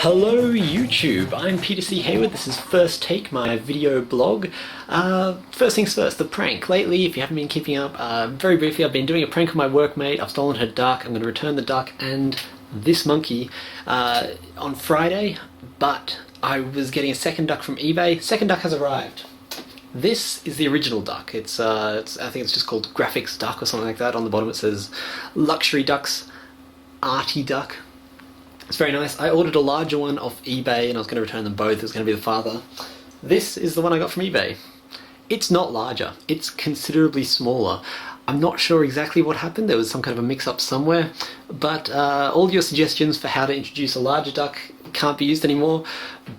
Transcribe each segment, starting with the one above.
Hello YouTube, I'm Peter C. Hayward. This is First Take, my video blog. First things first, the prank. Lately, if you haven't been keeping up, very briefly, I've been doing a prank on my workmate. I've stolen her duck. I'm going to return the duck and this monkey on Friday, but I was getting a second duck from eBay. Second duck has arrived. This is the original duck. I think it's just called Graphics Duck or something like that. On the bottom it says Luxury Ducks, Arty Duck. It's very nice. I ordered a larger one off eBay and I was going to return them both. It was going to be the father. This is the one I got from eBay. It's not larger. It's considerably smaller. I'm not sure exactly what happened. There was some kind of a mix-up somewhere. But all your suggestions for how to introduce a larger duck can't be used anymore.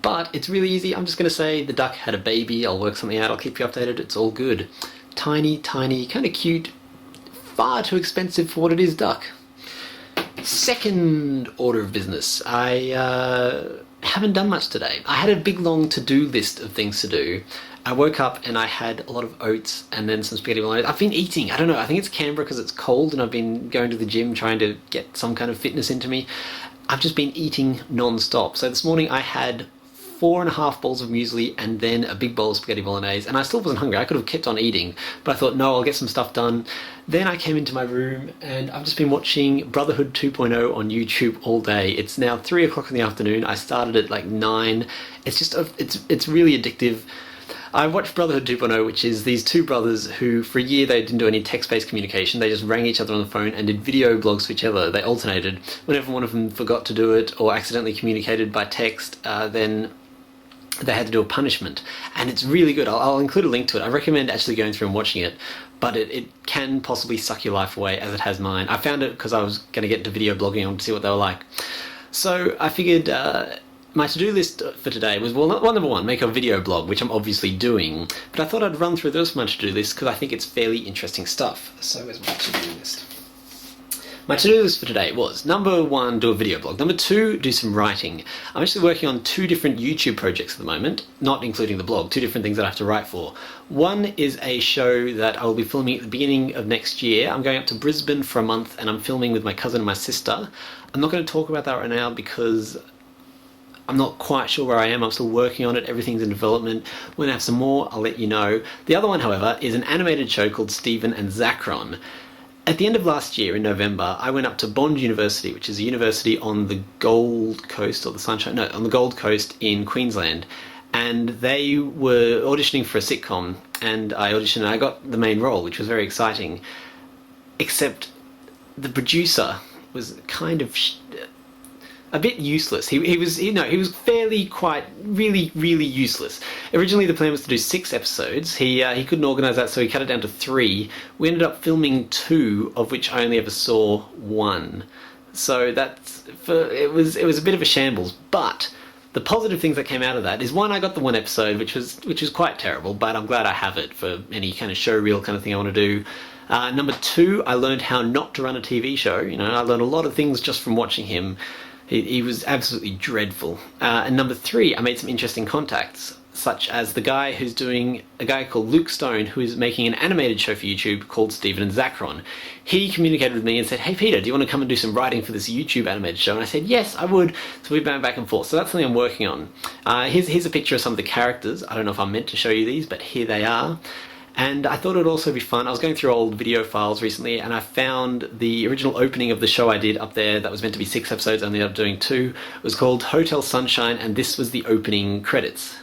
But it's really easy. I'm just going to say the duck had a baby. I'll work something out. I'll keep you updated. It's all good. Tiny, tiny, kind of cute. Far too expensive for what it is duck. Second order of business. I haven't done much today. I had a big long to-do list of things to do. I woke up and I had a lot of oats and then some spaghetti bolognese. I've been eating, I don't know, I think it's Canberra because it's cold and I've been going to the gym trying to get some kind of fitness into me. I've just been eating non-stop. So this morning I had 4.5 bowls of muesli and then a big bowl of spaghetti bolognese, and I still wasn't hungry. I could have kept on eating, but I thought, no, I'll get some stuff done. Then I came into my room and I've just been watching Brotherhood 2.0 on YouTube all day. It's now 3 o'clock in the afternoon. I started at like 9. It's just, it's really addictive. I watched Brotherhood 2.0, which is these two brothers who, for a year, they didn't do any text-based communication. They just rang each other on the phone and did video blogs for each other. They alternated. Whenever one of them forgot to do it or accidentally communicated by text, then they had to do a punishment. And it's really good. I'll include a link to it. I recommend actually going through and watching it, but it can possibly suck your life away, as it has mine. I found it because I was going to get into video blogging on to see what they were like. So I figured my to-do list for today was, well, number one, make a video blog, which I'm obviously doing, but I thought I'd run through the rest of my to-do list because I think it's fairly interesting stuff. So where's my to-do list? My to-do list for today was, number one, do a video blog. Number two, do some writing. I'm actually working on 2 different YouTube projects at the moment, not including the blog, 2 different things that I have to write for. One is a show that I will be filming at the beginning of next year. I'm going up to Brisbane for a month and I'm filming with my cousin and my sister. I'm not going to talk about that right now because I'm not quite sure where I am. I'm still working on it. Everything's in development. When I have some more, I'll let you know. The other one, however, is an animated show called Stephen and Zacron. At the end of last year, in November, I went up to Bond University, which is a university on the Gold Coast, or the Sunshine, no, on the Gold Coast in Queensland, and they were auditioning for a sitcom, and I auditioned and I got the main role, which was very exciting, except the producer was kind of a bit useless. He was fairly really useless. Originally the plan was to do 6 episodes. He couldn't organise that, so he cut it down to 3. We ended up filming 2, of which I only ever saw 1. So it was a bit of a shambles. But the positive things that came out of that is, one, I got the 1 episode, which was quite terrible, but I'm glad I have it for any kind of show reel kind of thing I want to do. Number 2, I learned how not to run a TV show. You know, I learned a lot of things just from watching him. He was absolutely dreadful. And number 3, I made some interesting contacts, such as the guy who's doing, a guy called Luke Stone, who is making an animated show for YouTube called Stephen and Zacron. He communicated with me and said, hey Peter, do you want to come and do some writing for this YouTube animated show? And I said, yes, I would. So we went back and forth. So that's something I'm working on. Here's a picture of some of the characters. I don't know if I'm meant to show you these, but here they are. And I thought it would also be fun. I was going through old video files recently and I found the original opening of the show I did up there that was meant to be 6 episodes, I ended up doing 2. It was called Hotel Sunshine, and this was the opening credits.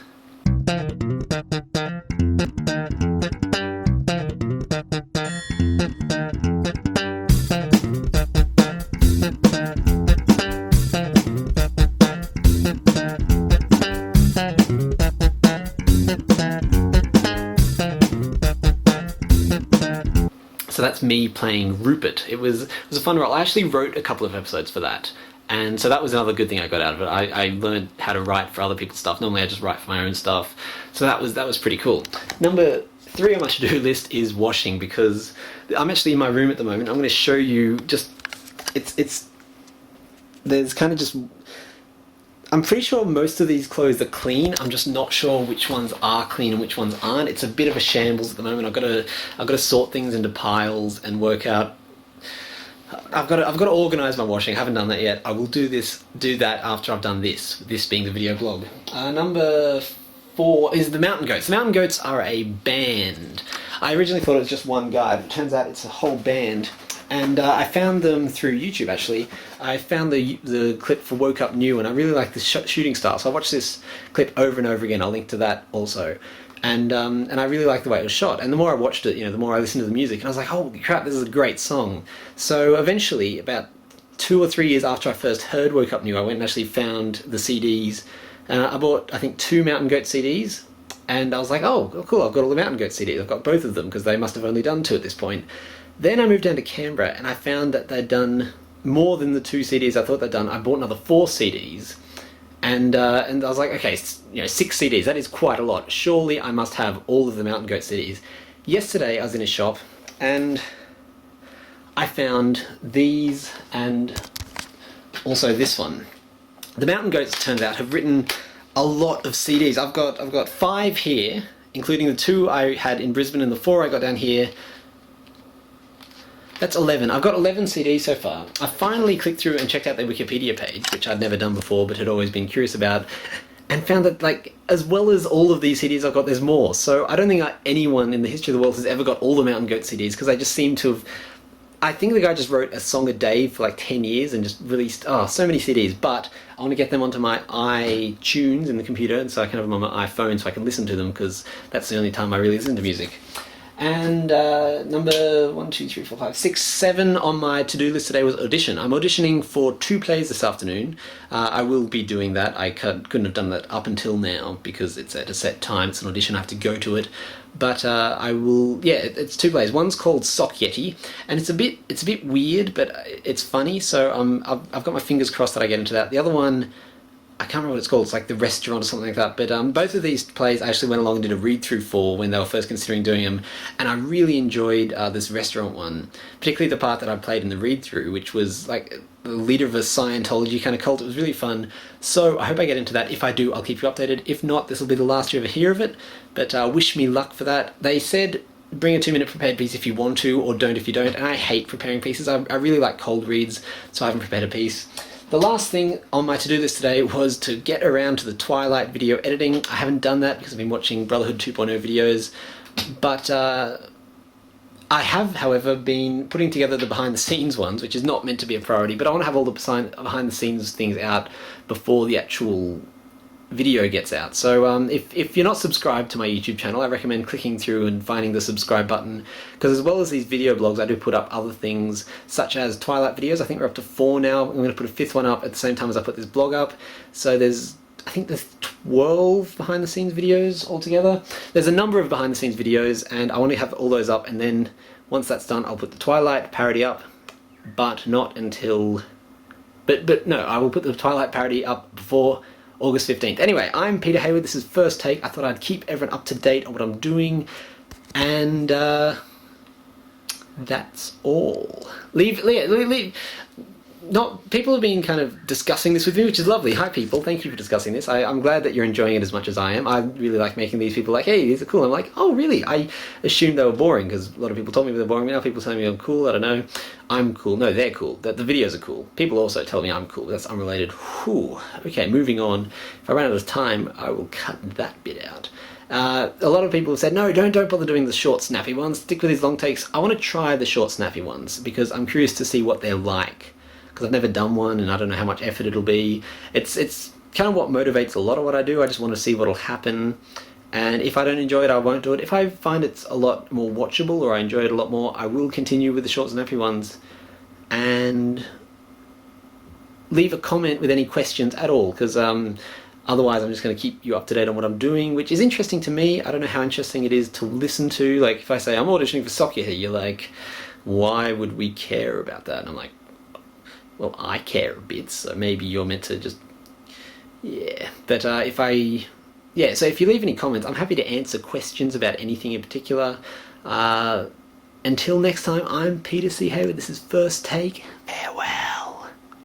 So that's me playing Rupert. It was a fun role. I actually wrote a couple of episodes for that, and so that was another good thing I got out of it. I learned how to write for other people's stuff. Normally I just write for my own stuff, so that was pretty cool. Number 3 on my to-do list is washing, because I'm actually in my room at the moment. I'm going to show you just, there's kind of just, I'm pretty sure most of these clothes are clean. I'm just not sure which ones are clean and which ones aren't. It's a bit of a shambles at the moment. I've got to sort things into piles and work out I've got to organise my washing. I haven't done that yet. I will do that after I've done this. This being the video blog. Number 4 is the Mountain Goats. The Mountain Goats are a band. I originally thought it was just one guy, but it turns out it's a whole band. And I found them through YouTube, actually. I found the clip for Woke Up New, and I really like the shooting style. So I watched this clip over and over again. I'll link to that also. And I really liked the way it was shot. And the more I watched it, the more I listened to the music. And I was like, holy crap, this is a great song. So eventually, about 2 or 3 years after I first heard Woke Up New, I went and actually found the CDs. And I bought, I think, 2 Mountain Goat CDs. And I was like, oh, cool, I've got all the Mountain Goat CDs. I've got both of them, because they must have only done 2 at this point. Then I moved down to Canberra, and I found that they'd done more than the 2 CDs I thought they'd done. I bought another 4 CDs, and I was like, okay, 6 CDs, that is quite a lot. Surely I must have all of the Mountain Goat CDs. Yesterday I was in a shop, and I found these, and also this one. The Mountain Goats, turns out, have written a lot of CDs. I've got 5 here, including the 2 I had in Brisbane and the 4 I got down here. That's 11. I've got 11 CDs so far. I finally clicked through and checked out their Wikipedia page, which I'd never done before but had always been curious about, and found that, like, as well as all of these CDs I've got, there's more. So I don't think anyone in the history of the world has ever got all the Mountain Goat CDs, because they just seem to have... I think the guy just wrote a song a day for like 10 years and just released, so many CDs, but I want to get them onto my iTunes in the computer, and so I can have them on my iPhone so I can listen to them, because that's the only time I really listen to music. And number 1, 2, 3, 4, 5, 6, 7 on my to-do list today was audition. I'm auditioning for 2 plays this afternoon. I will be doing that. I couldn't have done that up until now because it's at a set time. It's an audition. I have to go to it. But I will. Yeah, it's 2 plays. One's called Sock Yeti, and it's a bit weird, but it's funny. So I've got my fingers crossed that I get into that. The other one, I can't remember what it's called. It's like The Restaurant or something like that. But both of these plays I actually went along and did a read-through for when they were first considering doing them, and I really enjoyed this Restaurant one, particularly the part that I played in the read-through, which was like the leader of a Scientology kind of cult. It was really fun. So I hope I get into that. If I do, I'll keep you updated. If not, this will be the last you ever hear of it. But wish me luck for that. They said bring a 2-minute prepared piece if you want to, or don't if you don't. And I hate preparing pieces. I really like cold reads, so I haven't prepared a piece. The last thing on my to-do list today was to get around to the Twilight video editing. I haven't done that because I've been watching Brotherhood 2.0 videos, but I have, however, been putting together the behind-the-scenes ones, which is not meant to be a priority, but I want to have all the behind-the-scenes things out before the actual video gets out. So if you're not subscribed to my YouTube channel, I recommend clicking through and finding the subscribe button, because as well as these video blogs, I do put up other things such as Twilight videos. I think we're up to 4 now. I'm going to put a 5th one up at the same time as I put this blog up. So I think there's 12 behind the scenes videos altogether. There's a number of behind the scenes videos, and I want to have all those up, and then once that's done, I'll put the Twilight parody up, but not until... But no, I will put the Twilight parody up before August 15th. Anyway, I'm Peter Hayward. This is First Take. I thought I'd keep everyone up to date on what I'm doing, and that's all. People have been kind of discussing this with me, which is lovely. Hi people, thank you for discussing this. I'm glad that you're enjoying it as much as I am. I really like making these people like, hey, these are cool. I'm like, oh really? I assumed they were boring, because a lot of people told me they were boring. Now people telling me I'm cool. I don't know. I'm cool. No, they're cool. The videos are cool. People also tell me I'm cool. That's unrelated. Whew. Okay, moving on. If I run out of time, I will cut that bit out. A lot of people have said, no, don't bother doing the short snappy ones. Stick with these long takes. I want to try the short snappy ones because I'm curious to see what they're like, because I've never done one and I don't know how much effort it'll be. It's kind of what motivates a lot of what I do. I just want to see what'll happen, and if I don't enjoy it, I won't do it. If I find it's a lot more watchable, or I enjoy it a lot more, I will continue with the short snappy ones. And leave a comment with any questions at all, because otherwise I'm just going to keep you up to date on what I'm doing, which is interesting to me. I don't know how interesting it is to listen to. Like, if I say I'm auditioning for soccer here, you're like, why would we care about that? And I'm like, well, I care a bit, so maybe you're meant to just... yeah. But so if you leave any comments, I'm happy to answer questions about anything in particular. Until next time, I'm Peter C. Hayward. This is First Take. Farewell.